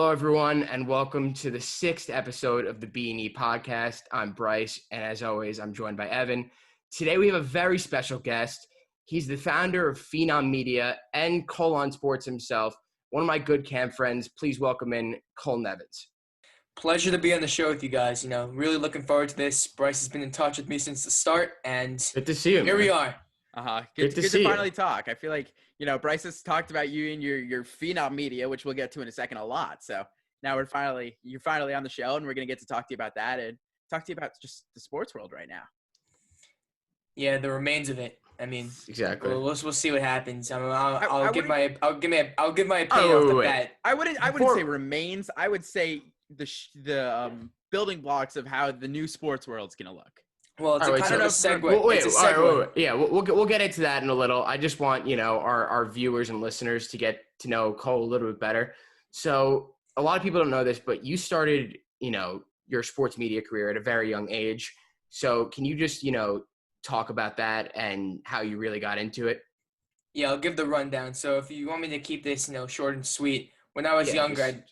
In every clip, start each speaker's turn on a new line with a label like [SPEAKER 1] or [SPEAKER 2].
[SPEAKER 1] Hello, everyone, and welcome to the 6th episode of the B&E podcast. I'm Bryce, and as always, I'm joined by Evan. Today, we have a very special guest. He's the founder of Phenom Media and Colon Sports himself, one of my good camp friends. Please welcome in Cole Nevins.
[SPEAKER 2] Pleasure to be on the show with you guys. Really looking forward to this. Bryce has been in touch with me since the start, and
[SPEAKER 1] Good to see you,
[SPEAKER 2] here
[SPEAKER 1] man.
[SPEAKER 2] we are.
[SPEAKER 3] Good to finally talk. I feel like, Bryce has talked about you and your Phenom Media, which we'll get to in a second, a lot. So now you're finally on the show, and we're going to get to talk to you about that and talk to you about just the sports world right now.
[SPEAKER 2] Yeah, the remains of it. I mean,
[SPEAKER 1] exactly.
[SPEAKER 2] We'll see what happens. I'll give my opinion off the bat.
[SPEAKER 3] I wouldn't say remains. I would say the building blocks of how the new sports world's going to look.
[SPEAKER 2] Well, it's kind of a segue.
[SPEAKER 1] Yeah, we'll get into that in a little. I just want, our viewers and listeners to get to know Cole a little bit better. So a lot of people don't know this, but you started, your sports media career at a very young age. So can you just, talk about that and how you really got into it?
[SPEAKER 2] Yeah, I'll give the rundown. So if you want me to keep this, short and sweet, when I was younger, I'd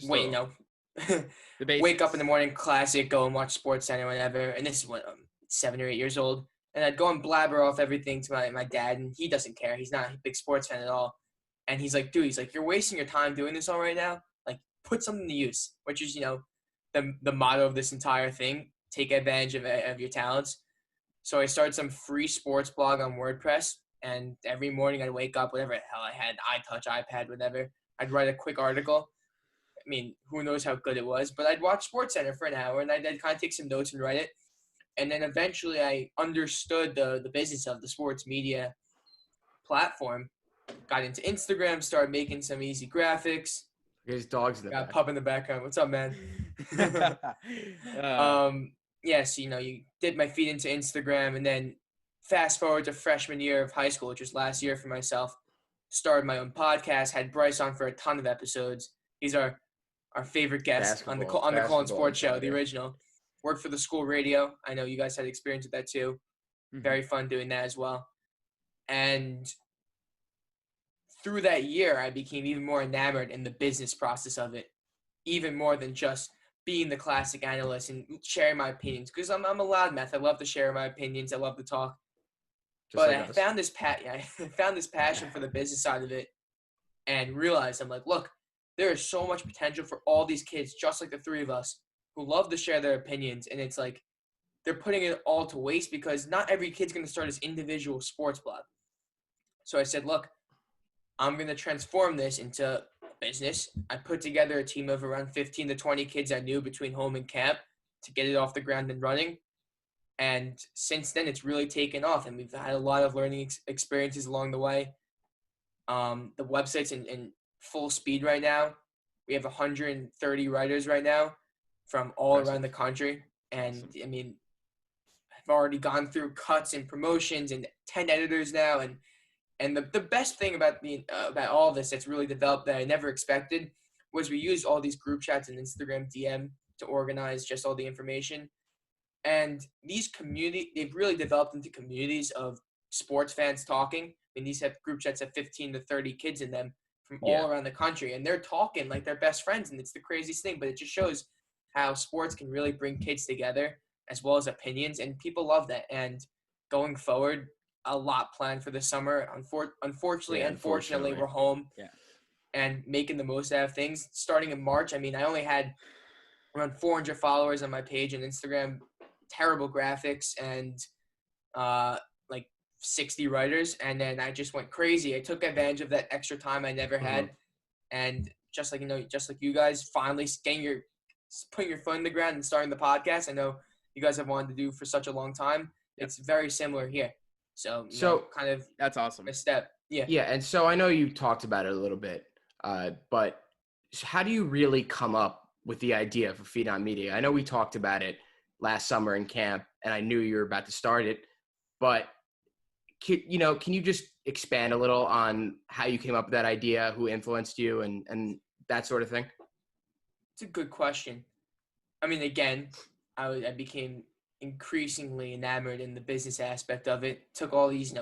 [SPEAKER 2] wake up in the morning, classic, go and watch SportsCenter, whatever. And this is what 7 or 8 years old, and I'd go and blabber off everything to my dad, and he doesn't care. He's not a big sports fan at all. And he's like, dude, you're wasting your time doing this all right now. Like, put something to use, which is, the motto of this entire thing. Take advantage of your talents. So I started some free sports blog on WordPress, and every morning I'd wake up, whatever the hell I had, iTouch, iPad, whatever. I'd write a quick article. I mean, who knows how good it was, but I'd watch SportsCenter for an hour, and I'd kind of take some notes and write it. And then eventually I understood the business of the sports media platform, got into Instagram, started making some easy graphics.
[SPEAKER 1] His dog's in the
[SPEAKER 2] got
[SPEAKER 1] back.
[SPEAKER 2] Pup in the background. What's up, man? So, you dip my feet into Instagram, and then fast forward to freshman year of high school, which was last year for myself, started my own podcast, had Bryce on for a ton of episodes. He's our favorite guest on the Colon Sports Show, the original. Worked for the school radio. I know you guys had experience with that too. Mm-hmm. Very fun doing that as well. And through that year, I became even more enamored in the business process of it, even more than just being the classic analyst and sharing my opinions. Because I'm a loudmouth. I love to share my opinions. I love to talk. But I found this passion for the business side of it, and realized I'm like, look, there is so much potential for all these kids, just like the three of us, who love to share their opinions, and it's like they're putting it all to waste because not every kid's going to start his individual sports blog. So I said, look, I'm going to transform this into business. I put together a team of around 15 to 20 kids I knew between home and camp to get it off the ground and running. And since then, it's really taken off, and we've had a lot of learning experiences along the way. The website's in full speed right now. We have 130 writers right now from all around the country. And I mean, I've already gone through cuts and promotions and 10 editors now. And the best thing about all of this that's really developed that I never expected was we used all these group chats and Instagram DM to organize just all the information. And these they've really developed into communities of sports fans talking. I mean, these group chats have 15 to 30 kids in them from all around the country. And they're talking like they're best friends. And it's the craziest thing, but it just shows how sports can really bring kids together as well as opinions, and people love that. And going forward, a lot planned for the summer. Unfortunately, we're home and making the most out of things. Starting in March, I mean, I only had around 400 followers on my page on Instagram, terrible graphics, and 60 writers. And then I just went crazy. I took advantage of that extra time I never had. And just like you guys, finally putting your foot in the ground and starting the podcast. I know you guys have wanted to do for such a long time. It's very similar here. So kind of
[SPEAKER 3] that's awesome.
[SPEAKER 2] A step. Yeah.
[SPEAKER 1] Yeah. And so I know you talked about it a little bit, but how do you really come up with the idea for Phenom Media? I know we talked about it last summer in camp, and I knew you were about to start it, but can you just expand a little on how you came up with that idea, who influenced you, and that sort of thing?
[SPEAKER 2] It's a good question. I mean, again, I became increasingly enamored in the business aspect of it. Took all these,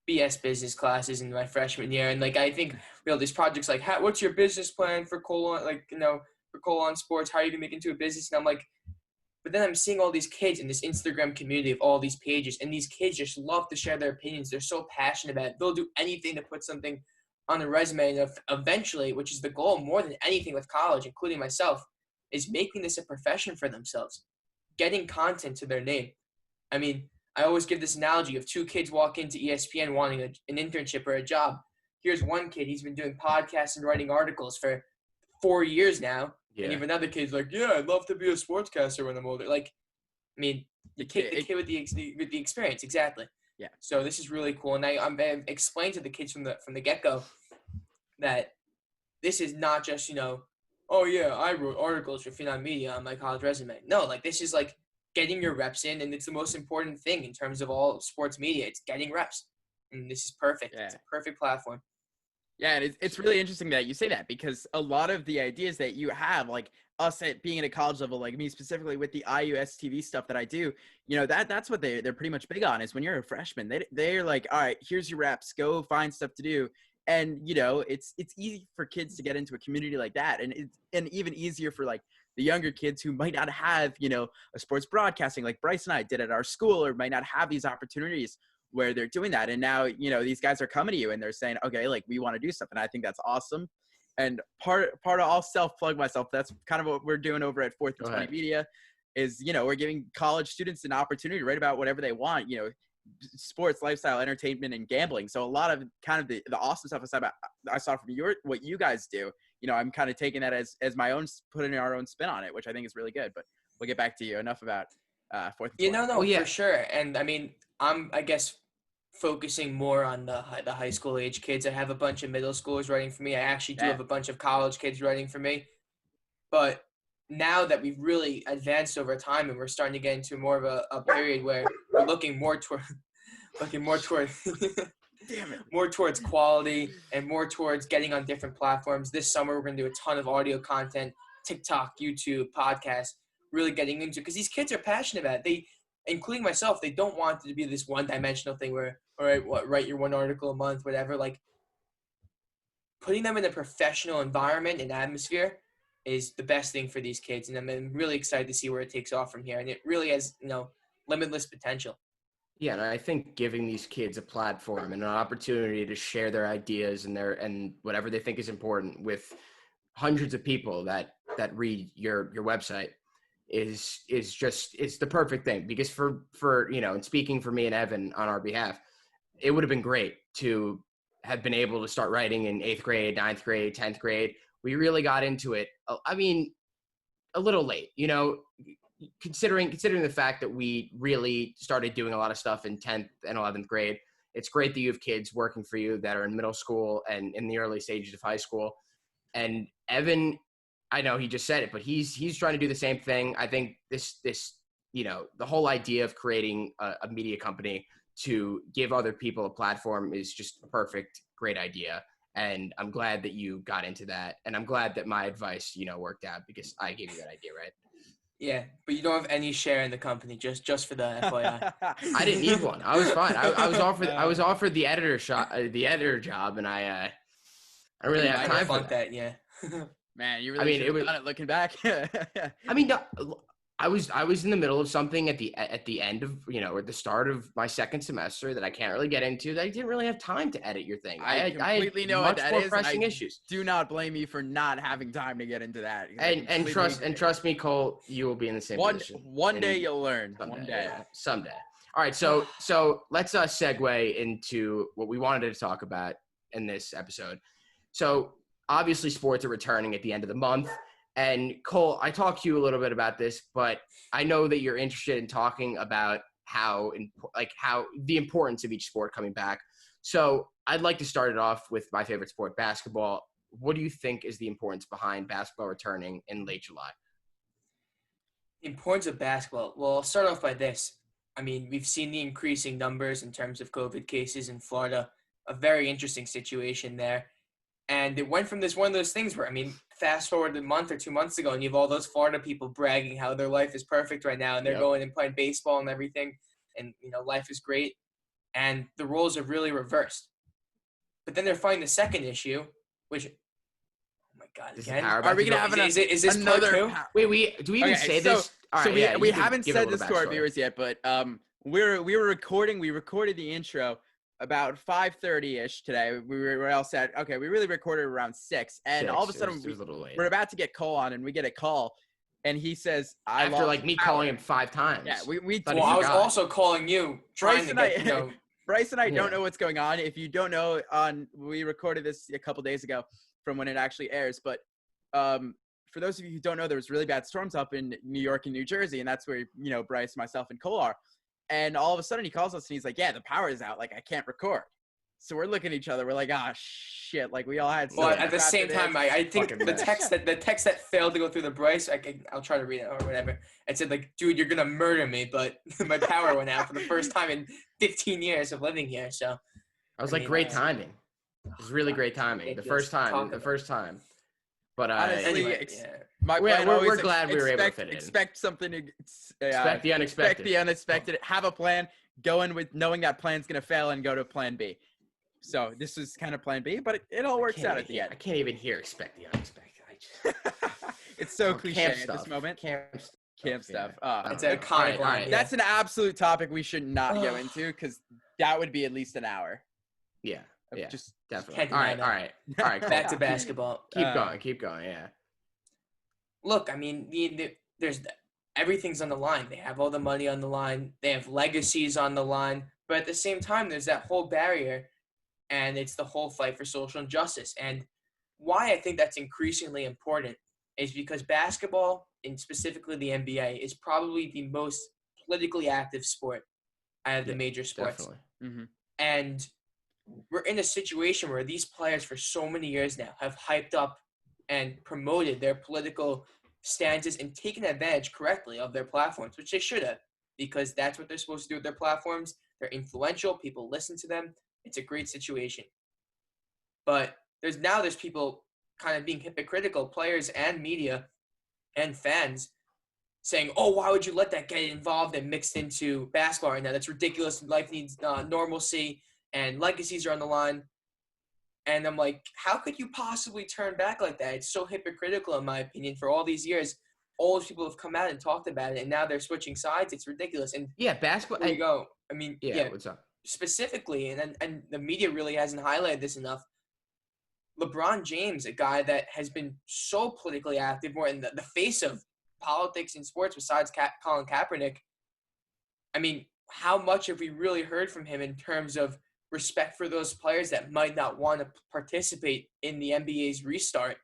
[SPEAKER 2] BS business classes in my freshman year. And I think, these projects what's your business plan for Colon? Cole on sports? How are you going to make it into a business? And I'm like, but then I'm seeing all these kids in this Instagram community of all these pages, and these kids just love to share their opinions. They're so passionate about it. They'll do anything to put something on a resume, and eventually, which is the goal more than anything with college, including myself, is making this a profession for themselves, getting content to their name. I mean, I always give this analogy of two kids walk into ESPN wanting an internship or a job. Here's one kid, he's been doing podcasts and writing articles for 4 years now. Yeah. And even another kid's like, yeah, I'd love to be a sportscaster when I'm older. Like, I mean, you take the kid with the experience, exactly.
[SPEAKER 3] Yeah.
[SPEAKER 2] So this is really cool, and I'm explained to the kids from the get-go that this is not just, you know, oh yeah, I wrote articles for Phenom Media on my college resume. No, like this is like getting your reps in, and it's the most important thing in terms of all sports media. It's getting reps, and this is perfect. Yeah. It's a perfect platform.
[SPEAKER 3] Yeah, and it's really interesting that you say that, because a lot of the ideas that you have, like us at being at a college level, like me specifically with the IUS TV stuff that I do, you know, that's what they're pretty much big on, is when you're a freshman, they're like, all right, here's your reps, go find stuff to do. And, you know, it's easy for kids to get into a community like that. And even easier for like the younger kids who might not have, you know, a sports broadcasting like Bryce and I did at our school, or might not have these opportunities where they're doing that. And now, you know, these guys are coming to you and they're saying, okay, like we want to do something. I think that's awesome. And part of, I'll self-plug myself. That's kind of what we're doing over at 4th and 20 Media is, you know, we're giving college students an opportunity to write about whatever they want, you know, sports, lifestyle, entertainment, and gambling. So a lot of kind of the awesome stuff I saw from what you guys do, you know, I'm kind of taking that as my own, putting our own spin on it, which I think is really good. But we'll get back to you. Enough about 4th and 20.
[SPEAKER 2] No, for sure. And I mean, I guess focusing more on the high school age kids. I have a bunch of middle schoolers writing for me. I actually do have a bunch of college kids writing for me. But now that we've really advanced over time and we're starting to get into more of a period where we're looking more towards more towards quality and more towards getting on different platforms. This summer we're going to do a ton of audio content, TikTok, YouTube, podcasts, really getting into, because these kids are passionate about it. They, including myself, they don't want it to be this one-dimensional thing where, all right, write your one article a month, whatever. Like, putting them in a professional environment and atmosphere is the best thing for these kids, and I'm really excited to see where it takes off from here. And it really has, you know, limitless potential.
[SPEAKER 1] Yeah, and I think giving these kids a platform and an opportunity to share their ideas and whatever they think is important with hundreds of people that read your website is the perfect thing. Because for you know, and speaking for me and Evan on our behalf, it would have been great to have been able to start writing in 8th grade, 9th grade, 10th grade. We really got into it, I mean, a little late, you know, considering the fact that we really started doing a lot of stuff in 10th and 11th grade. It's great that you have kids working for you that are in middle school and in the early stages of high school. And Evan, I know he just said it, but he's trying to do the same thing. I think this, you know, the whole idea of creating a media company to give other people a platform is just a perfect, great idea. And I'm glad that you got into that. And I'm glad that my advice, you know, worked out, because I gave you that idea, right?
[SPEAKER 2] Yeah, but you don't have any share in the company, just for the FYI.
[SPEAKER 1] I didn't need one. I was fine. I was offered the editor job, and I really have time for that.
[SPEAKER 2] Yeah.
[SPEAKER 3] Man, you really should have done it looking back.
[SPEAKER 1] I mean, I was in the middle of something at the end of, you know, at the start of my second semester that I can't really get into, that I didn't really have time to edit your thing.
[SPEAKER 3] I completely know what that is. Pressing issues. Do not blame me for not having time to get into that.
[SPEAKER 1] And trust me, Cole, you will be in the same position.
[SPEAKER 3] One day you'll learn.
[SPEAKER 1] Someday. All right, so let's segue into what we wanted to talk about in this episode. So obviously sports are returning at the end of the month. And Cole, I talked to you a little bit about this, but I know that you're interested in talking about how the importance of each sport coming back. So I'd like to start it off with my favorite sport, basketball. What do you think is the importance behind basketball returning in late July?
[SPEAKER 2] The importance of basketball. Well, I'll start off by this. I mean, we've seen the increasing numbers in terms of COVID cases in Florida, a very interesting situation there. And it went from one of those things where, I mean, fast forward a month or 2 months ago, and you have all those Florida people bragging how their life is perfect right now, and they're going and playing baseball and everything, and, you know, life is great. And the roles are really reversed. But then they're finding the second issue, which, oh my God,
[SPEAKER 1] Is the
[SPEAKER 2] again?
[SPEAKER 1] power
[SPEAKER 3] Are
[SPEAKER 1] about
[SPEAKER 3] we
[SPEAKER 1] to
[SPEAKER 3] gonna
[SPEAKER 1] go?
[SPEAKER 3] have
[SPEAKER 2] Is this part
[SPEAKER 3] another?
[SPEAKER 2] two?
[SPEAKER 1] Wait, do we even say this? All
[SPEAKER 3] So
[SPEAKER 1] right, yeah,
[SPEAKER 3] we
[SPEAKER 1] you can
[SPEAKER 3] haven't
[SPEAKER 1] give a
[SPEAKER 3] said
[SPEAKER 1] little
[SPEAKER 3] this to our
[SPEAKER 1] backstory.
[SPEAKER 3] viewers yet, but we were recording. We recorded the intro about 5:30ish today. We were all set. Okay, we really recorded around 6, and all of a sudden
[SPEAKER 1] it was a little late.
[SPEAKER 3] we're about to get Cole on, and we get a call, and he says, "I
[SPEAKER 1] After
[SPEAKER 3] lost
[SPEAKER 1] like me
[SPEAKER 3] power."
[SPEAKER 1] calling him 5 times.
[SPEAKER 3] Yeah, we
[SPEAKER 1] Thought
[SPEAKER 2] Well,
[SPEAKER 1] he
[SPEAKER 2] I was
[SPEAKER 1] forgot.
[SPEAKER 2] also calling you, trying
[SPEAKER 3] Bryce
[SPEAKER 2] to
[SPEAKER 3] and
[SPEAKER 2] get,
[SPEAKER 3] I, Bryce and I don't
[SPEAKER 1] Yeah.
[SPEAKER 3] know what's going on. If you don't know, we recorded this a couple days ago from when it actually airs. But for those of you who don't know, there was really bad storms up in New York and New Jersey, and that's where Bryce, myself, and Cole are. And all of a sudden, he calls us and he's like, "Yeah, the power is out. Like, I can't record." So we're looking at each other. We're like, "Ah, shit!" Like we all had.
[SPEAKER 2] Well,
[SPEAKER 3] So
[SPEAKER 2] at the same time, I think
[SPEAKER 1] Fucking
[SPEAKER 2] the
[SPEAKER 1] mess.
[SPEAKER 2] text that failed to go through the Bryce, I'll try to read it or whatever. It said like, "Dude, you're gonna murder me," but my power went out for the first time in 15 years of living here. So
[SPEAKER 1] I was like, great timing. It was really great timing. The
[SPEAKER 2] ridiculous.
[SPEAKER 1] first time. But
[SPEAKER 3] Honestly,
[SPEAKER 2] anyway,
[SPEAKER 3] my plan always
[SPEAKER 1] we're glad we were able to fit it in.
[SPEAKER 3] Expect something to
[SPEAKER 1] Expect the unexpected.
[SPEAKER 3] Expect the unexpected. Have a plan. Go in with knowing that plan's gonna fail and go to plan B. So this is kind of plan B, but it all works out at the end.
[SPEAKER 1] I can't even hear expect the unexpected.
[SPEAKER 3] It's so cliche
[SPEAKER 1] camp
[SPEAKER 3] at
[SPEAKER 1] stuff.
[SPEAKER 3] this moment.
[SPEAKER 1] Camp
[SPEAKER 3] stuff.
[SPEAKER 2] It's an iconic line.
[SPEAKER 1] Yeah.
[SPEAKER 3] That's an absolute topic we should not go into because that would be at least an hour.
[SPEAKER 1] Yeah. Yeah.
[SPEAKER 3] Just
[SPEAKER 1] definitely.
[SPEAKER 2] can't
[SPEAKER 1] All
[SPEAKER 2] deny
[SPEAKER 1] right.
[SPEAKER 2] Back to basketball.
[SPEAKER 1] Keep going. Yeah.
[SPEAKER 2] Look, I mean, there's everything's on the line. They have all the money on the line. They have legacies on the line. But at the same time, there's that whole barrier, and it's the whole fight for social injustice. And why I think that's increasingly important is because basketball, and specifically the NBA, is probably the most politically active sport out of the major sports.
[SPEAKER 1] Definitely.
[SPEAKER 3] Mm-hmm.
[SPEAKER 2] And we're in a situation where these players for so many years now have hyped up and promoted their political stances and taken advantage correctly of their platforms, which they should have, because that's what they're supposed to do with their platforms. They're influential. People listen to them. It's a great situation. But there's people kind of being hypocritical, players and media and fans, saying, "Oh, why would you let that get involved and mixed into basketball right now? That's ridiculous. Life needs normalcy, and legacies are on the line." And I'm like, how could you possibly turn back like that? It's so hypocritical, in my opinion. For all these years, all those people have come out and talked about it, and now they're switching sides. It's ridiculous. And
[SPEAKER 1] yeah, basketball.
[SPEAKER 2] There you go. I mean, yeah.
[SPEAKER 1] What's up?
[SPEAKER 2] Specifically, and the media really hasn't highlighted this enough. LeBron James, a guy that has been so politically active, more in the face of politics in sports besides Colin Kaepernick. I mean, how much have we really heard from him in terms of respect for those players that might not want to participate in the NBA's restart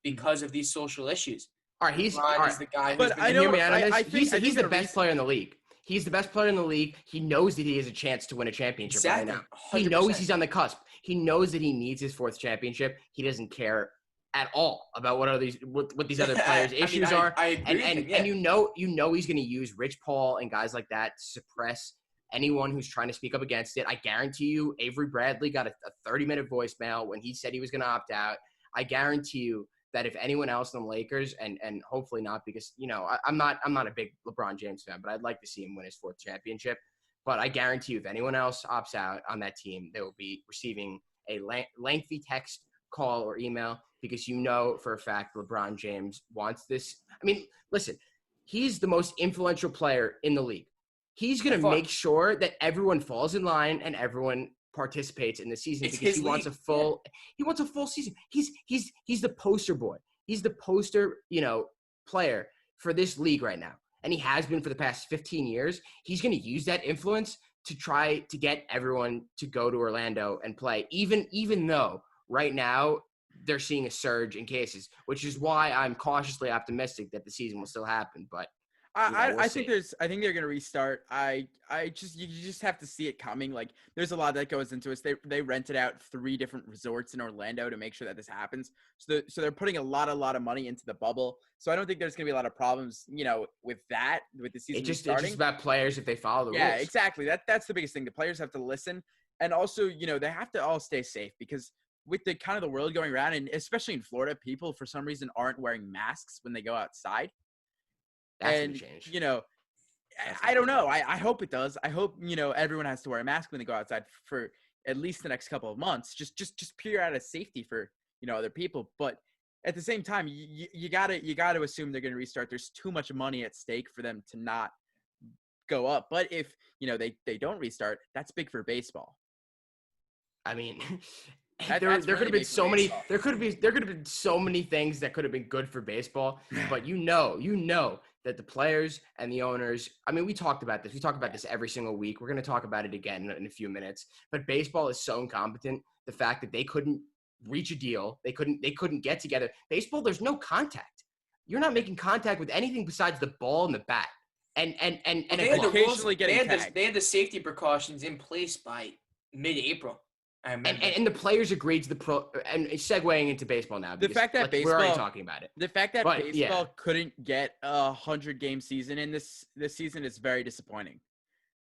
[SPEAKER 2] because of these social issues?
[SPEAKER 1] All right, he's
[SPEAKER 2] the guy.
[SPEAKER 3] But I
[SPEAKER 1] hear me out on this.
[SPEAKER 3] I think
[SPEAKER 1] he's the best player in the league. He's the best player in the league. He knows that he has a chance to win a championship right now.
[SPEAKER 2] 100%.
[SPEAKER 1] He knows he's on the cusp. He knows that he needs his 4th championship. He doesn't care at all about what these other players' issues are.
[SPEAKER 2] I agree
[SPEAKER 1] and you know he's going to use Rich Paul and guys like that to suppress anyone who's trying to speak up against it. I guarantee you, Avery Bradley got a 30-minute voicemail when he said he was going to opt out. I guarantee you that if anyone else in the Lakers, and hopefully not, because I'm not a big LeBron James fan, but I'd like to see him win his 4th championship. But I guarantee you, if anyone else opts out on that team, they will be receiving a lengthy text, call, or email, because for a fact LeBron James wants this. I mean, listen, he's the most influential player in the league. He's going to make sure that everyone falls in line and everyone participates in the season because he wants a full season. He's the poster boy. He's the poster, player for this league right now. And he has been for the past 15 years. He's going to use that influence to try to get everyone to go to Orlando and play, even though right now they're seeing a surge in cases, which is why I'm cautiously optimistic that the season will still happen. But
[SPEAKER 3] I think they're going to restart. You just have to see it coming. Like, there's a lot that goes into it. They rented out 3 different resorts in Orlando to make sure that this happens. So they're putting a lot of money into the bubble. So I don't think there's going to be a lot of problems, with the season starting.
[SPEAKER 1] It's just about players if they follow the rules.
[SPEAKER 3] Yeah, exactly. That's the biggest thing. The players have to listen, and also, they have to all stay safe because with the kind of the world going around, and especially in Florida, people for some reason aren't wearing masks when they go outside.
[SPEAKER 1] That's going to change.
[SPEAKER 3] I don't know. I hope it does. I hope, everyone has to wear a mask when they go outside for at least the next couple of months. Just pure out of safety for, other people. But at the same time, you gotta assume they're going to restart. There's too much money at stake for them to not go up. But if they don't restart, that's big for baseball.
[SPEAKER 1] I mean,
[SPEAKER 3] That's
[SPEAKER 1] there
[SPEAKER 3] really
[SPEAKER 1] could have been
[SPEAKER 3] big for
[SPEAKER 1] so many.
[SPEAKER 3] baseball.
[SPEAKER 1] There could have been so many things that could have been good for baseball. But you know that the players and the owners. I mean, we talked about this. We talk about this every single week. We're going to talk about it again in a few minutes. But baseball is so incompetent. The fact that they couldn't reach a deal, they couldn't get together. Baseball, there's no contact. You're not making contact with anything besides the ball and the bat. And
[SPEAKER 2] they had the rules.
[SPEAKER 3] occasionally getting tagged.
[SPEAKER 2] They had the safety precautions in place by mid-April. I remember.
[SPEAKER 1] And the players agreed to the pro and segueing into baseball now.
[SPEAKER 3] The fact that
[SPEAKER 1] we're already talking about it.
[SPEAKER 3] The fact that baseball couldn't get a 100-game season in this season is very disappointing.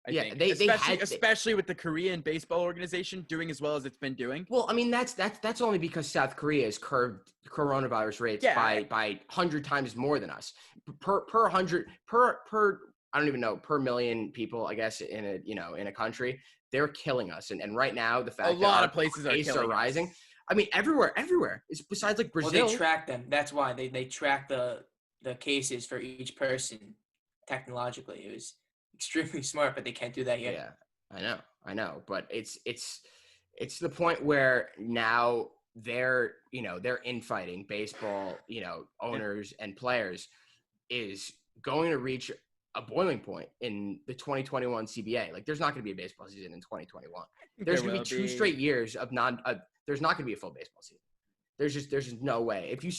[SPEAKER 3] I think. Especially with the Korean baseball organization doing as well as it's been doing.
[SPEAKER 1] Well, I mean that's only because South Korea has curbed coronavirus rates by 100 times more than us. Per I don't even know, per million people, I guess, in a country. They're killing us, and right now the fact
[SPEAKER 3] a lot of places
[SPEAKER 1] are rising. I mean, everywhere. It's besides like Brazil.
[SPEAKER 2] Well, they track them. That's why they track the cases for each person technologically. It was extremely smart, but they can't do that yet.
[SPEAKER 1] Yeah, I know, but it's to the point where now they're infighting baseball, owners and players is going to reach a boiling point in the 2021 CBA. Like, there's not going to be a baseball season in 2021. There's going to be 2 straight years of there's not going to be a full baseball season. There's just no way. If you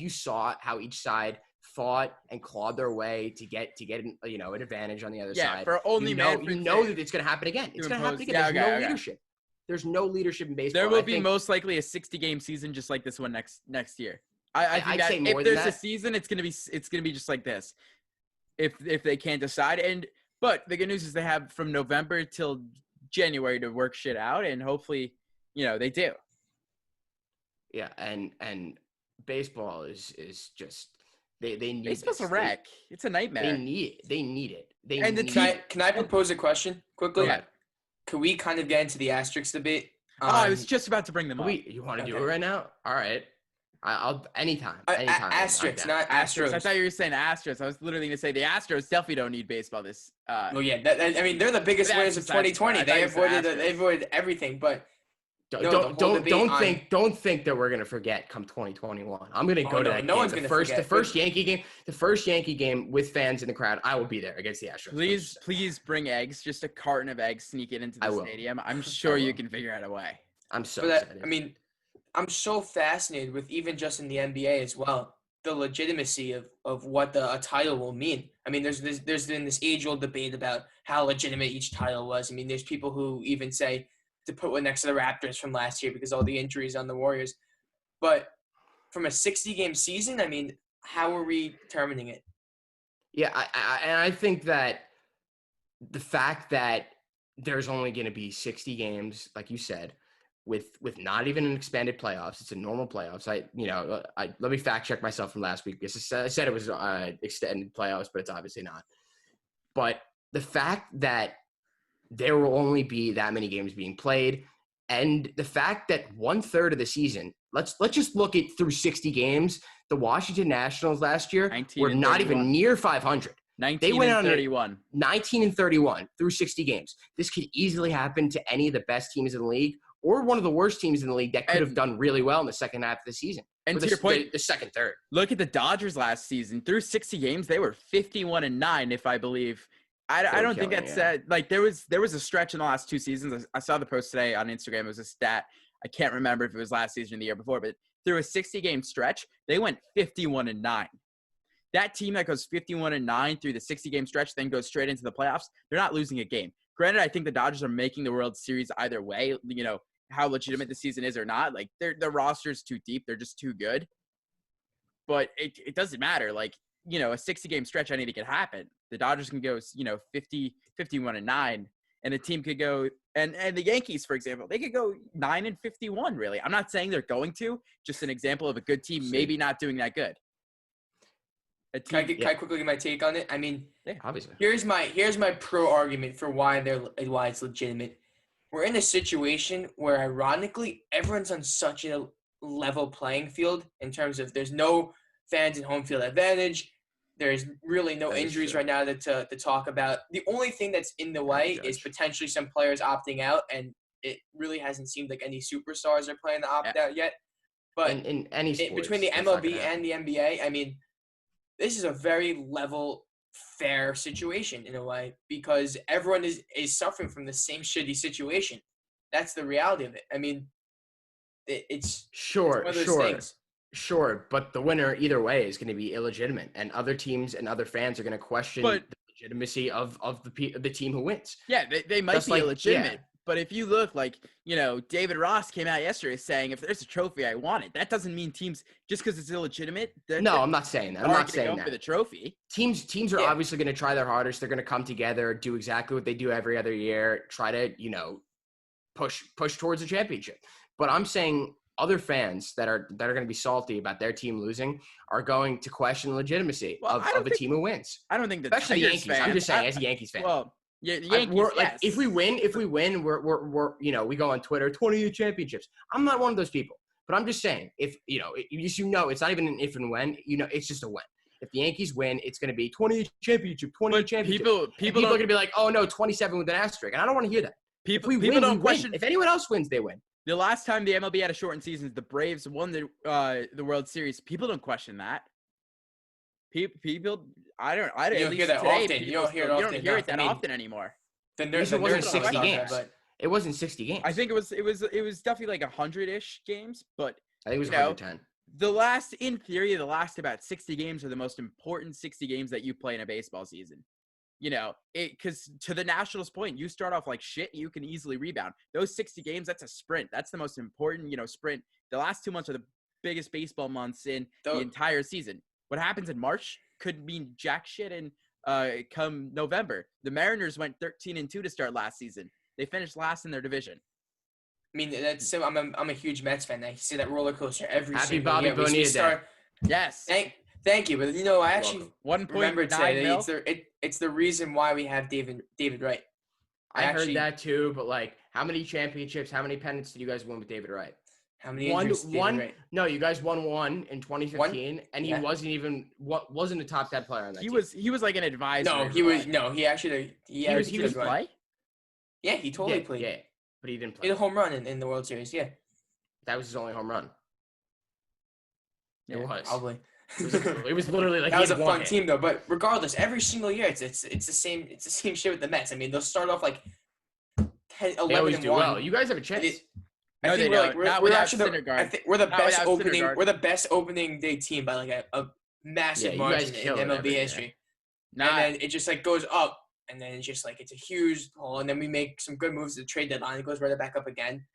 [SPEAKER 1] saw how each side fought and clawed their way to get an advantage on the other side.
[SPEAKER 3] For only
[SPEAKER 1] that it's going to happen again. It's going to happen again. There's no leadership. There's no leadership in baseball.
[SPEAKER 3] There will be most likely a 60-game season just like this one next year. I'd say more than that. If there's a season, it's going to be just like this. If they can't decide. But the good news is they have from November till January to work shit out, and hopefully, they do.
[SPEAKER 1] Yeah, and baseball is just they need
[SPEAKER 3] baseball's a wreck. It's a nightmare.
[SPEAKER 1] They need it.
[SPEAKER 2] Can I propose a question quickly?
[SPEAKER 1] Yeah.
[SPEAKER 2] Could we kind of get into the asterisks debate?
[SPEAKER 3] I was just about to bring them up.
[SPEAKER 1] You want to do it right now? All right. I'll anytime.
[SPEAKER 2] Asterisks, not Astros.
[SPEAKER 3] I thought you were saying Astros. I was literally going to say the Astros definitely don't need baseball this.
[SPEAKER 2] Well, yeah. They're the biggest winners of 2020. They avoided everything, but
[SPEAKER 1] don't think that we're gonna forget come 2021. I'm gonna go to that game. The first Yankee game with fans in the crowd. I will be there against the Astros.
[SPEAKER 3] Please bring eggs. Just a carton of eggs. Sneak it into the stadium. I'm sure you can figure out a way.
[SPEAKER 1] I'm so excited.
[SPEAKER 2] I mean, I'm so fascinated with even just in the NBA as well, the legitimacy of what a title will mean. I mean, there's been this age-old debate about how legitimate each title was. I mean, there's people who even say to put one next to the Raptors from last year because all the injuries on the Warriors. But from a 60-game season, I mean, how are we determining it?
[SPEAKER 1] Yeah, I think that the fact that there's only going to be 60 games, like you said, with not even an expanded playoffs, it's a normal playoffs. Let me fact check myself from last week because I said it was extended playoffs, but it's obviously not. But the fact that there will only be that many games being played, and the fact that 1/3 of the season, let's just look at through 60 games. The Washington Nationals last year were not even near 500.
[SPEAKER 3] 19-31.
[SPEAKER 1] 19-31 through 60 games. This could easily happen to any of the best teams in the league or one of the worst teams in the league that could have done really well in the second half of the season.
[SPEAKER 3] And to your point,
[SPEAKER 1] the second third.
[SPEAKER 3] Look at the Dodgers last season. Through 60 games, they were 51-9, if I believe. I don't think that's like there was a stretch in the last 2 seasons. I saw the post today on Instagram. It was a stat. I can't remember if it was last season or the year before, but through a 60-game stretch, they went 51-9. That team that goes 51-9 through the 60-game stretch, then goes straight into the playoffs, they're not losing a game. Granted, I think the Dodgers are making the World Series either way, how legitimate the season is or not. Like, their roster's too deep. They're just too good. But it doesn't matter. Like, a 60-game stretch, anything could happen. The Dodgers can go, 51-9, and a team could go – and the Yankees, for example, they could go 9-51, really. I'm not saying they're going to. Just an example of a good team maybe not doing that good.
[SPEAKER 2] Can I quickly get my take on it? I mean,
[SPEAKER 1] obviously.
[SPEAKER 2] Here's my pro argument for why it's legitimate. We're in a situation where, ironically, everyone's on such a level playing field in terms of there's no fans and home field advantage. There's really no injuries right now to talk about. The only thing that's in the way is potentially some players opting out, and it really hasn't seemed like any superstars are planning to opt out yet. But
[SPEAKER 1] in any sports,
[SPEAKER 2] between the MLB and the NBA, I mean, this is a very level, fair situation in a way because everyone is suffering from the same shitty situation. That's the reality of it. I mean, it's
[SPEAKER 1] sure,
[SPEAKER 2] one of those things.
[SPEAKER 1] Sure, but the winner either way is going to be illegitimate, and other teams and other fans are going to question the legitimacy of the team who wins.
[SPEAKER 3] Yeah, they might be illegitimate, but if you look David Ross came out yesterday saying if there's a trophy, I want it. That doesn't mean teams just because it's illegitimate.
[SPEAKER 1] No, I'm not saying that. I'm not saying that.
[SPEAKER 3] For the trophy.
[SPEAKER 1] Teams are obviously going to try their hardest. They're going to come together, do exactly what they do every other year, try to push towards a championship. But I'm saying other fans that are going to be salty about their team losing are going to question the legitimacy of a team who wins.
[SPEAKER 3] I don't think
[SPEAKER 1] especially the Yankees. Fans, I'm just saying, as a Yankees fan.
[SPEAKER 3] Well, yeah, the Yankees.
[SPEAKER 1] Like, if we win, we're we go on Twitter, 28 championships. I'm not one of those people, but I'm just saying, if it's not even an if and when. It's just a when. If the Yankees win, it's going to be 28 championship, 28 championship. People are going to be like, oh no, 27 with an asterisk, and I don't want to hear that.
[SPEAKER 3] People don't question.
[SPEAKER 1] If anyone else wins, they win.
[SPEAKER 3] The last time the MLB had a shortened season, the Braves won the World Series. People don't question that. People, I don't hear that often. You don't hear it that often anymore.
[SPEAKER 1] Then it wasn't 60 games. It wasn't 60 games.
[SPEAKER 3] I think it was definitely like 100-ish games, but
[SPEAKER 1] I think it was 110.
[SPEAKER 3] In theory, the last about 60 games are the most important 60 games that you play in a baseball season. Because to the Nationals' point, you start off like shit, you can easily rebound. Those 60 games, that's a sprint. That's the most important, sprint. The last 2 months are the biggest baseball months in the entire season. What happens in March could mean jack shit in come November. The Mariners went 13-2 to start last season. They finished last in their division.
[SPEAKER 2] I mean, that's so. I'm a huge Mets fan. I see that roller coaster every single
[SPEAKER 1] Bobby
[SPEAKER 2] year.
[SPEAKER 1] Bonilla Day.
[SPEAKER 3] Yes.
[SPEAKER 2] Thank you, but I actually remember today
[SPEAKER 3] that
[SPEAKER 2] it's the reason why we have David Wright.
[SPEAKER 1] I heard that too, but how many championships, how many pennants did you guys win with David Wright?
[SPEAKER 2] How many injuries did David Wright?
[SPEAKER 1] No, you guys won one in 2015, and he wasn't a top 10 player on that team.
[SPEAKER 3] He was like an advisor.
[SPEAKER 2] He was
[SPEAKER 3] play.
[SPEAKER 2] Yeah, he totally played.
[SPEAKER 1] Yeah, but he didn't play.
[SPEAKER 2] He had a home run in the World Series. Yeah,
[SPEAKER 1] that was his only home run.
[SPEAKER 3] Yeah,
[SPEAKER 1] it was
[SPEAKER 2] probably.
[SPEAKER 1] It was literally like
[SPEAKER 2] that was a fun team though. But regardless, every single year it's the same shit with the Mets. I mean, they'll start off like 10, 11
[SPEAKER 1] they always
[SPEAKER 2] and
[SPEAKER 1] do
[SPEAKER 2] 1.
[SPEAKER 1] well. You guys have a chance.
[SPEAKER 2] I think we're actually we're the best opening day team by like a massive margin in MLB history. And then it just goes up, and then it's just it's a huge hole, and then we make some good moves at the trade deadline. It goes right back up again.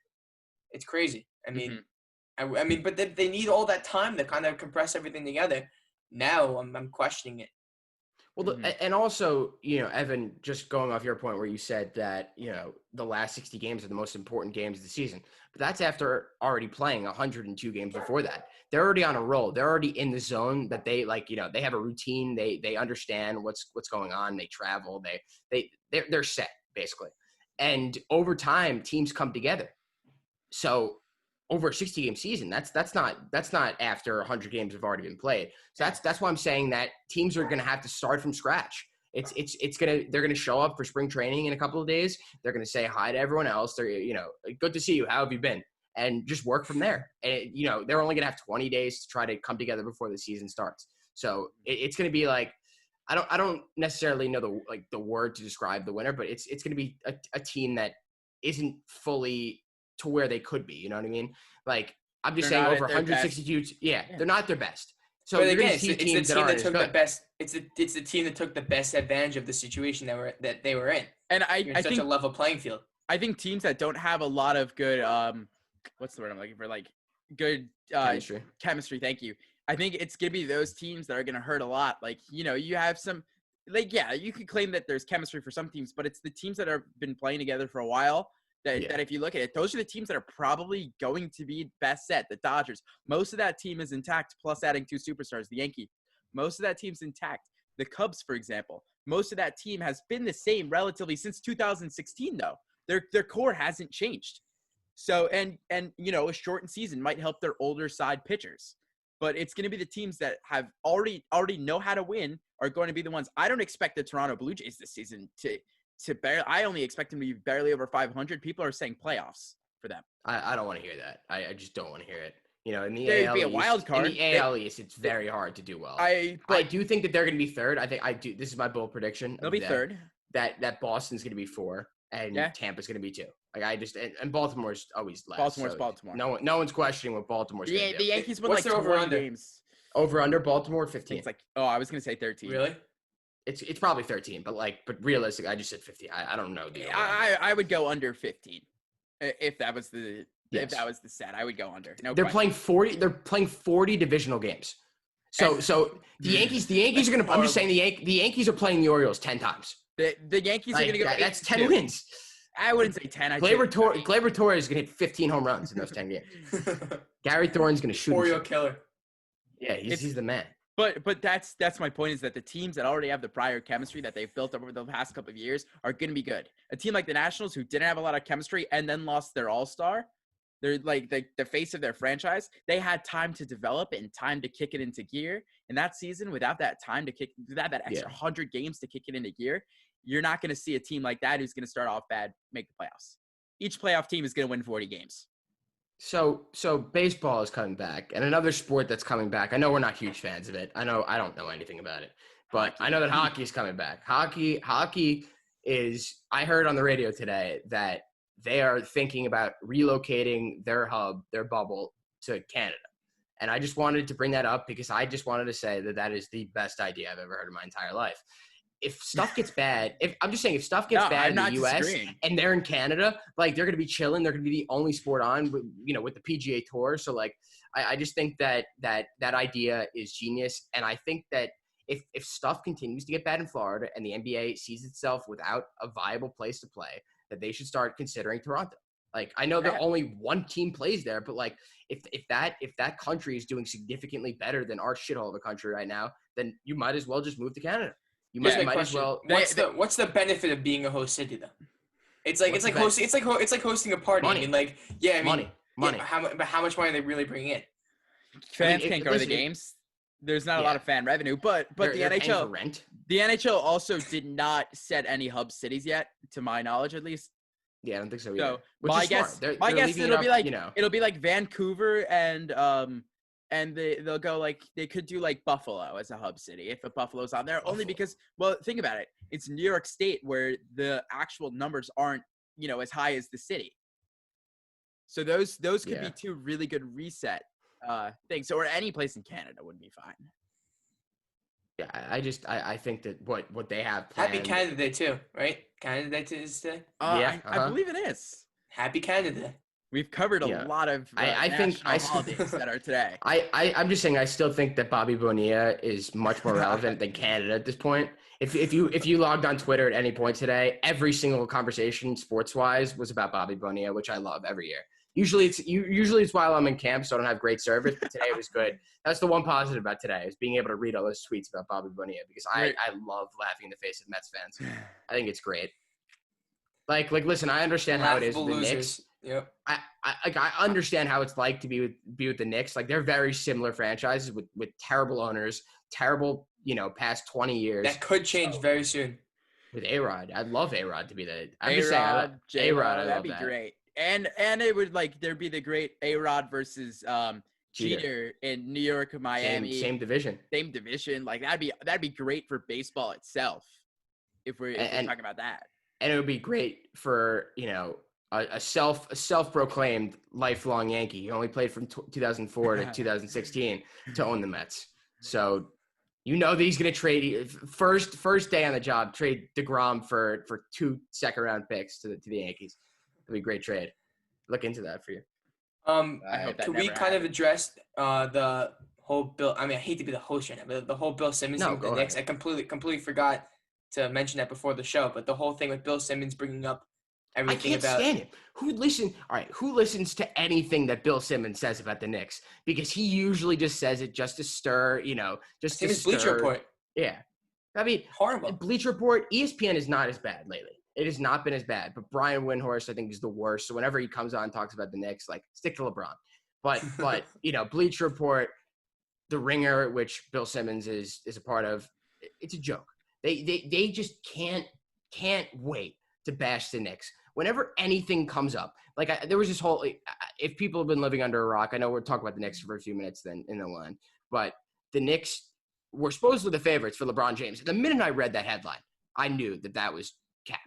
[SPEAKER 2] It's crazy. I mean. I mean, but they need all that time to kind of compress everything together. Now I'm questioning it.
[SPEAKER 1] Well, and also, Evan, just going off your point where you said that, the last 60 games are the most important games of the season. But that's after already playing 102 games before that. They're already on a roll. They're already in the zone that they they have a routine. They understand what's going on. They travel. They're set basically. And over time, teams come together. So over a 60-game season, that's not after 100 games have already been played. So that's why I'm saying that teams are going to have to start from scratch. They're going to show up for spring training in a couple of days. They're going to say hi to everyone else. They're good to see you. How have you been? And just work from there. And they're only going to have 20 days to try to come together before the season starts. So it's going to be I don't necessarily know the word to describe the winner, but it's going to be a team that isn't fully to where they could be, you know what I mean? I'm just saying over 162. Yeah, they're not their best. So
[SPEAKER 2] but again, it's the team that took the best. It's the team that took the best advantage of the situation that they were in.
[SPEAKER 3] And I
[SPEAKER 2] think such a level playing field.
[SPEAKER 3] I think teams that don't have a lot of good what's the word I'm looking for? Good chemistry. Thank you. I think it's gonna be those teams that are gonna hurt a lot. You have some you could claim that there's chemistry for some teams, but it's the teams that have been playing together for a while. That if you look at it, those are the teams that are probably going to be best set. The Dodgers, most of that team is intact, plus adding 2 superstars. The Yankees, most of that team's intact. The Cubs, for example, most of that team has been the same relatively since 2016, though. Their core hasn't changed. So, and a shortened season might help their older side pitchers. But it's going to be the teams that have already know how to win are going to be the ones. I don't expect the Toronto Blue Jays this season to barely. I only expect them to be barely over 500. People are saying playoffs for them.
[SPEAKER 1] I don't want to hear that. I just don't want to hear it. In the
[SPEAKER 3] They'd
[SPEAKER 1] AL
[SPEAKER 3] be a
[SPEAKER 1] East,
[SPEAKER 3] wild card.
[SPEAKER 1] In the AL East, it's very hard to do well.
[SPEAKER 3] I
[SPEAKER 1] do think that they're going to be third. I do. This is my bold prediction.
[SPEAKER 3] They'll be third.
[SPEAKER 1] That Boston's going to be 4 and Tampa's going to be 2. And Baltimore's always last.
[SPEAKER 3] Baltimore.
[SPEAKER 1] No one's questioning what Baltimore's going to do.
[SPEAKER 3] The Yankees won like 20 games.
[SPEAKER 1] Over under Baltimore 15.
[SPEAKER 3] It's like I was going to say 13.
[SPEAKER 2] Really?
[SPEAKER 1] It's probably 13, but realistically, I just said 15. I don't know.
[SPEAKER 3] I would go under 15 if that was the set. I would go under. No,
[SPEAKER 1] they're playing 40. They're playing 40 divisional games. So the Yankees are going to. I'm just saying the Yankees are playing the Orioles 10 times.
[SPEAKER 3] The Yankees are going to go.
[SPEAKER 1] That's 10 wins.
[SPEAKER 3] I wouldn't say 10.
[SPEAKER 1] Gleyber Torres is going to hit 15 home runs in those 10 games. Gary Thorne's going to shoot.
[SPEAKER 2] Oriole killer.
[SPEAKER 1] Yeah, he's the man.
[SPEAKER 3] But that's my point, is that the teams that already have the prior chemistry that they've built up over the past couple of years are going to be good. A team like the Nationals, who didn't have a lot of chemistry and then lost their all-star, they're like the face of their franchise. They had time to develop and time to kick it into gear. And that season, without that time to that extra 100 games to kick it into gear, you're not going to see a team like that who's going to start off bad make the playoffs. Each playoff team is going to win 40 games.
[SPEAKER 1] So baseball is coming back, and another sport that's coming back. I know we're not huge fans of it. I don't know anything about it, but I know that hockey is coming back. Hockey is. I heard on the radio today that they are thinking about relocating their bubble to Canada, and I just wanted to bring that up because I just wanted to say that is the best idea I've ever heard in my entire life. If stuff gets bad, if stuff gets bad in the U.S. and they're in Canada, they're going to be chilling. They're going to be the only sport on, with the PGA Tour. So, I just think that idea is genius. And I think that if stuff continues to get bad in Florida and the NBA sees itself without a viable place to play, that they should start considering Toronto. I know that only one team plays there, but if that country is doing significantly better than our shithole of a country right now, then you might as well just move to Canada. You might as well.
[SPEAKER 2] What's the benefit of being a host city though? It's like hosting a party.
[SPEAKER 1] Money.
[SPEAKER 2] Money.
[SPEAKER 1] Money.
[SPEAKER 2] But how much money are they really bringing in?
[SPEAKER 3] Fans can't go to the games. There's not a lot of fan revenue, but the NHL
[SPEAKER 1] rent.
[SPEAKER 3] The NHL also did not set any hub cities yet, to my knowledge, at least.
[SPEAKER 1] Yeah, I don't think so either.
[SPEAKER 3] So my guess it'll be like Vancouver and they'll go they could do Buffalo as a hub city if Buffalo's on there. Only because, well, think about it. It's New York State where the actual numbers aren't, as high as the city. So those could be two really good reset things. Or any place in Canada would be fine.
[SPEAKER 1] Yeah, I think that what they have planned.
[SPEAKER 2] Happy Canada Day too, right? Canada Day is today.
[SPEAKER 3] I believe it is.
[SPEAKER 2] Happy Canada Day.
[SPEAKER 3] We've covered a lot of holidays that are today.
[SPEAKER 1] I'm just saying I still think that Bobby Bonilla is much more relevant than Canada at this point. If you logged on Twitter at any point today, every single conversation sports-wise was about Bobby Bonilla, which I love every year. Usually it's while I'm in camp, so I don't have great service, but today it was good. That's the one positive about today, is being able to read all those tweets about Bobby Bonilla, because I love laughing in the face of Mets fans. I think it's great. Listen, I understand how it is with the Knicks.
[SPEAKER 2] Yep.
[SPEAKER 1] I understand how it's like to be with the Knicks. They're very similar franchises with terrible owners, terrible, past 20 years.
[SPEAKER 2] That could change very soon.
[SPEAKER 1] With A-Rod. I'd love A-Rod to be the
[SPEAKER 3] A-Rod,
[SPEAKER 1] A-Rod,
[SPEAKER 3] that'd be great. And it would there'd be the great A-Rod versus Jeter in New York, Miami.
[SPEAKER 1] Same division.
[SPEAKER 3] Same division. That'd be great for baseball itself if we're talking about that.
[SPEAKER 1] And it would be great for, a self-proclaimed lifelong Yankee. He only played from 2004 to 2016 to own the Mets. So, that he's going to trade first day on the job, trade DeGrom for 2 second-round picks to the Yankees. It'll be a great trade. Look into that for you.
[SPEAKER 2] Could we kind of address the whole Bill? I mean, I hate to be the host right now, but the whole Bill Simmons thing with the Knicks. I completely forgot to mention that before the show, but the whole thing with Bill Simmons bringing up everything about. I can't stand him. Who listens to anything that Bill Simmons says about the Knicks? Because he usually just says it just to stir, just to stir. Bleacher Report.
[SPEAKER 1] Yeah. I mean,
[SPEAKER 2] horrible.
[SPEAKER 1] Bleacher Report, ESPN is not as bad lately. It has not been as bad. But Brian Windhorst, I think, is the worst. So whenever he comes on and talks about the Knicks, like, stick to LeBron. But Bleacher Report, The Ringer, which Bill Simmons is a part of, it's a joke. They just can't wait to bash the Knicks. Whenever anything comes up, like there was this whole, if people have been living under a rock, I know we're talking about the Knicks for a few minutes then in the line, but the Knicks were supposedly the favorites for LeBron James. The minute I read that headline, I knew that was cap,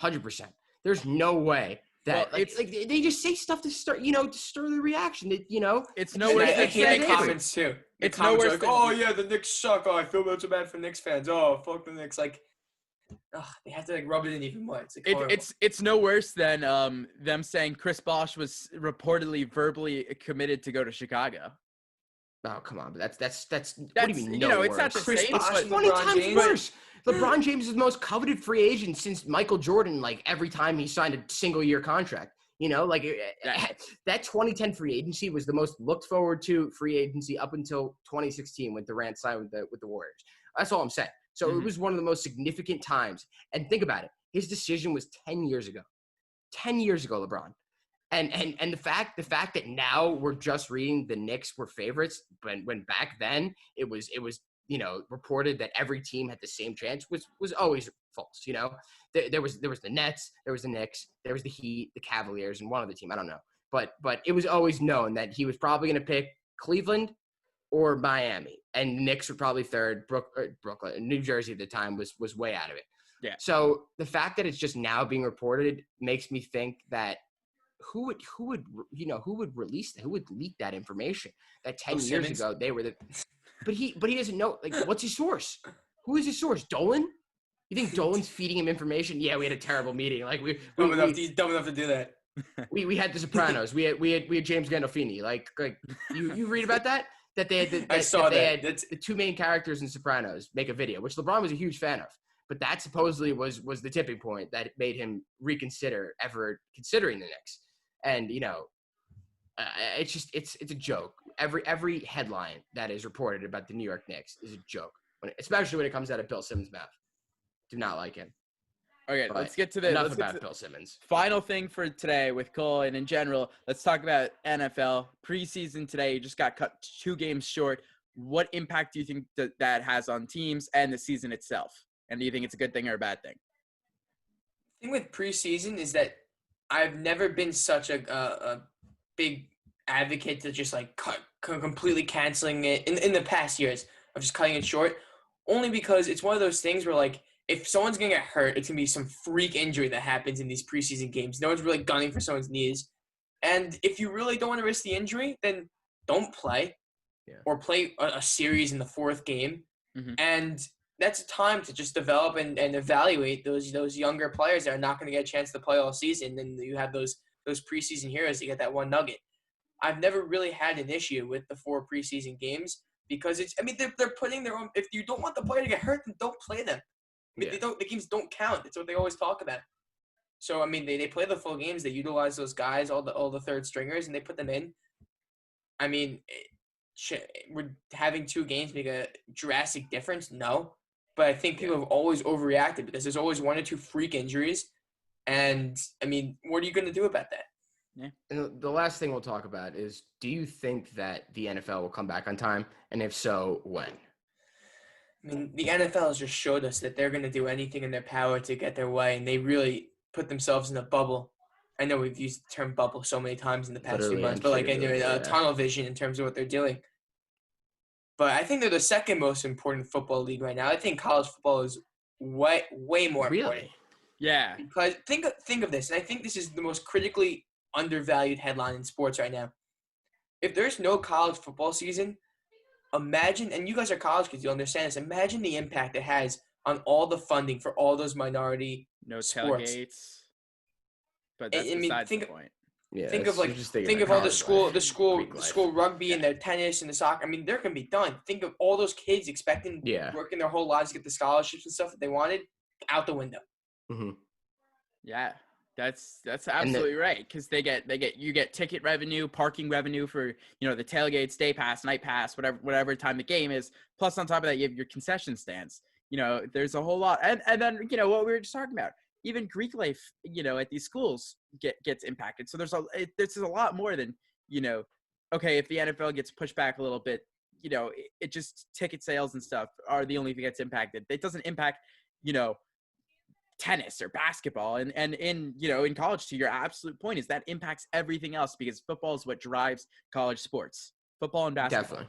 [SPEAKER 1] 100%. There's no way that they just say stuff to start, to stir the reaction.
[SPEAKER 3] It's no worse than
[SPEAKER 2] the comments too.
[SPEAKER 3] It's no worse than,
[SPEAKER 2] oh yeah, the Knicks suck. Oh, I feel so bad for Knicks fans. Oh, fuck the Knicks. Like, they have to rub it in even more.
[SPEAKER 3] It's no worse than them saying Chris Bosh was reportedly verbally committed to go to Chicago.
[SPEAKER 1] Oh, come on, but that's what do you mean?
[SPEAKER 3] It's not the same.
[SPEAKER 1] It's 20 times worse. LeBron James is the most coveted free agent since Michael Jordan. Like every time he signed a single-year contract, that 2010 free agency was the most looked forward to free agency up until 2016 when Durant signed with the Warriors. That's all I'm saying. So It was one of the most significant times. And think about it. His decision was 10 years ago. 10 years ago, LeBron. And the fact that now we're just reading the Knicks were favorites, when back then it was reported that every team had the same chance was always false. There was the Nets, there was the Knicks, there was the Heat, the Cavaliers, and one other team, I don't know. But it was always known that he was probably going to pick Cleveland or Miami, and the Knicks were probably third. Brooklyn, New Jersey at the time was way out of it.
[SPEAKER 3] Yeah.
[SPEAKER 1] So the fact that it's just now being reported makes me think that who would release that? Who would leak that information? That 10 years
[SPEAKER 2] Simmons.
[SPEAKER 1] ago they were the. But he doesn't know. Like, what's his source? Who is his source? Dolan? You think Dolan's feeding him information? Yeah, we had a terrible meeting. Like
[SPEAKER 2] he's dumb enough to do that.
[SPEAKER 1] We had the Sopranos. We had James Gandolfini. Like you read about that? That they had the two main characters in Sopranos make a video, which LeBron was a huge fan of. But that supposedly was the tipping point that made him reconsider ever considering the Knicks. And it's a joke. Every headline that is reported about the New York Knicks is a joke, especially when it comes out of Bill Simmons' mouth. Do not like him.
[SPEAKER 3] Okay,
[SPEAKER 1] But
[SPEAKER 3] let's get to the
[SPEAKER 1] enough about Bill Simmons.
[SPEAKER 3] Final thing for today with Cole, and in general, let's talk about NFL preseason today. You just got cut 2 games short. What impact do you think that has on teams and the season itself? And do you think it's a good thing or a bad thing?
[SPEAKER 2] The thing with preseason is that I've never been such a big advocate to just like completely canceling it in the past years of just cutting it short, only because it's one of those things where, like, if someone's going to get hurt, it's going to be some freak injury that happens in these preseason games. No one's really gunning for someone's knees. And if you really don't want to risk the injury, then don't play or play a series in the 4th game.
[SPEAKER 3] Mm-hmm.
[SPEAKER 2] And that's a time to just develop and evaluate those younger players that are not going to get a chance to play all season. And you have those preseason heroes. You get that one nugget. I've never really had an issue with the 4 preseason games because they're putting their own. If you don't want the player to get hurt, then don't play them. The games don't count. That's what they always talk about. So they play the full games. They utilize those guys, all the third stringers, and they put them in. Would having 2 games make a drastic difference? No, but I think people have always overreacted because there's always 1 or 2 freak injuries, and what are you going to do about that?
[SPEAKER 3] Yeah.
[SPEAKER 1] And the last thing we'll talk about is, do you think that the NFL will come back on time? And if so, when?
[SPEAKER 2] The NFL has just showed us that they're going to do anything in their power to get their way, and they really put themselves in a bubble. I know we've used the term bubble so many times in the past few months, but tunnel vision in terms of what they're doing. But I think they're the second most important football league right now. I think college football is way more important.
[SPEAKER 3] Yeah.
[SPEAKER 2] Because think of this, and I think this is the most critically undervalued headline in sports right now. If there's no college football season, imagine, and you guys are college kids, you'll understand this, imagine the impact it has on all the funding for all those minority sports.
[SPEAKER 3] Tailgates. But that's besides the point.
[SPEAKER 1] Yeah,
[SPEAKER 2] think of all the school rugby and their tennis and the soccer. They're gonna be done. Think of all those kids expecting working their whole lives to get the scholarships and stuff that they wanted out the window.
[SPEAKER 1] Mm-hmm.
[SPEAKER 3] Yeah, that's absolutely right, because you get ticket revenue, parking revenue for the tailgates, day pass, night pass, whatever time the game is. Plus on top of that, you have your concession stands. There's a whole lot, and then what we were just talking about. even Greek life, at these schools gets impacted. So there's a lot more than, okay, if the NFL gets pushed back a little bit, it just ticket sales and stuff are the only thing that's impacted. It doesn't impact, tennis or basketball. And in college, to your absolute point, is that impacts everything else, because football is what drives college sports, football and basketball.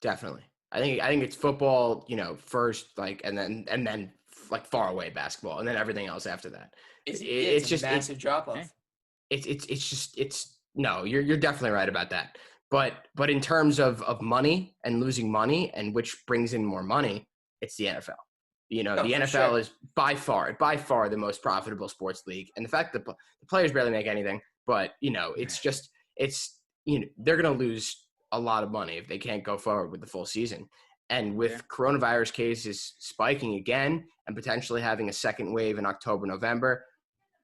[SPEAKER 1] Definitely. I think it's football, first, and then like far away basketball, and then everything else after that.
[SPEAKER 2] It's just a massive drop off.
[SPEAKER 1] No, you're definitely right about that. But in terms of money and losing money, and which brings in more money, it's the NFL. The NFL is by far the most profitable sports league. And the fact that the players barely make anything, but they're going to lose a lot of money if they can't go forward with the full season. And with coronavirus cases spiking again and potentially having a second wave in October, November,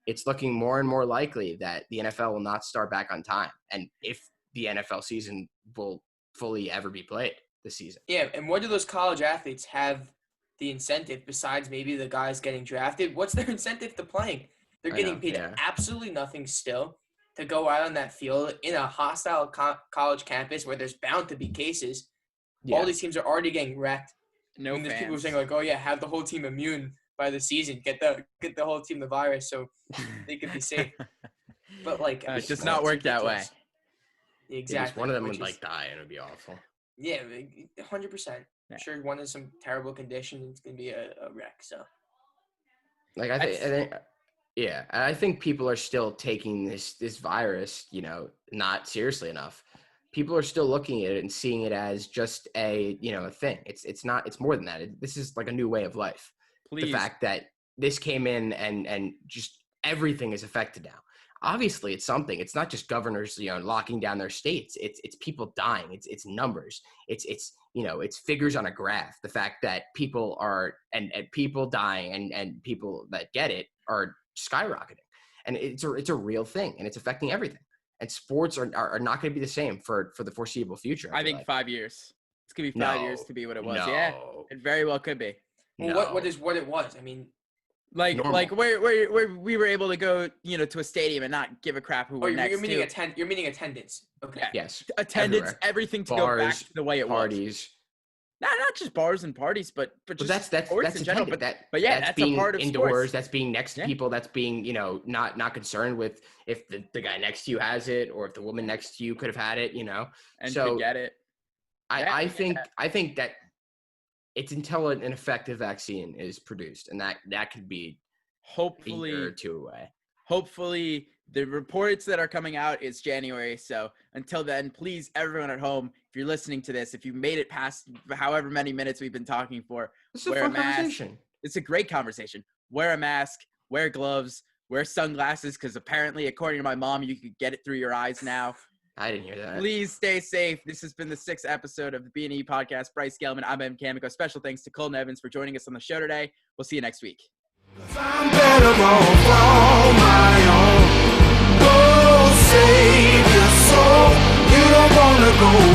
[SPEAKER 1] it's looking more and more likely that the NFL will not start back on time. And if the NFL season will fully ever be played this season.
[SPEAKER 2] Yeah, and what do those college athletes have the incentive besides maybe the guys getting drafted? What's their incentive to playing? They're getting paid absolutely nothing still to go out on that field in a hostile college campus where there's bound to be cases. Yeah. All these teams are already getting wrecked.
[SPEAKER 3] No fans.
[SPEAKER 2] There's people saying like, "Oh yeah, have the whole team immune by the season. Get the whole team the virus so they could be safe." But
[SPEAKER 3] it does not work that way.
[SPEAKER 2] Exactly.
[SPEAKER 1] One of them would die, and it would be awful.
[SPEAKER 2] Yeah, 100%. I'm sure one is some terrible condition. It's gonna be a wreck. So,
[SPEAKER 1] I think people are still taking this virus, not seriously enough. People are still looking at it and seeing it as just a thing. It's not. It's more than that. This is like a new way of life.
[SPEAKER 3] Please.
[SPEAKER 1] The fact that this came in and just everything is affected now. Obviously, it's something. It's not just governors, locking down their states. It's people dying. It's numbers. It's figures on a graph. The fact that people are and people dying and people that get it are skyrocketing, and it's a real thing, and it's affecting everything. And sports are not going to be the same for the foreseeable future.
[SPEAKER 3] I think 5 years. It's going to be 5 years to be what it was. No. Yeah, it very well could be.
[SPEAKER 2] Well, what it was? I mean,
[SPEAKER 3] where we were able to go, to a stadium and not give a crap who we're next to.
[SPEAKER 2] You're meaning attendance. Okay.
[SPEAKER 3] Yeah.
[SPEAKER 1] Yes.
[SPEAKER 3] Attendance, everywhere. Everything to go back to the way it
[SPEAKER 1] parties.
[SPEAKER 3] Was. Not just bars and parties, but just
[SPEAKER 1] that's
[SPEAKER 3] in general.
[SPEAKER 1] But
[SPEAKER 3] that's
[SPEAKER 1] being
[SPEAKER 3] a part of
[SPEAKER 1] indoors.
[SPEAKER 3] Sports.
[SPEAKER 1] That's being next to people. That's being not concerned with if the guy next to you has it or if the woman next to you could have had it.
[SPEAKER 3] And could get it.
[SPEAKER 1] I think that it's until an effective vaccine is produced, and that could be
[SPEAKER 3] hopefully
[SPEAKER 1] a year or two away.
[SPEAKER 3] Hopefully, the reports that are coming out is January. So until then, please, everyone at home, if you're listening to this, if you made it past however many minutes we've been talking for, wear a mask. Conversation. It's a great conversation. Wear a mask, wear gloves, wear sunglasses, because apparently, according to my mom, you could get it through your eyes now.
[SPEAKER 1] I didn't hear that.
[SPEAKER 3] Please stay safe. This has been the 6th episode of the B&E podcast. Bryce Gelman, I'm Evan Kamiko. Special thanks to Cole Nevins for joining us on the show today. We'll see you next week. I'm better off on my own. Go save your soul. You don't want to go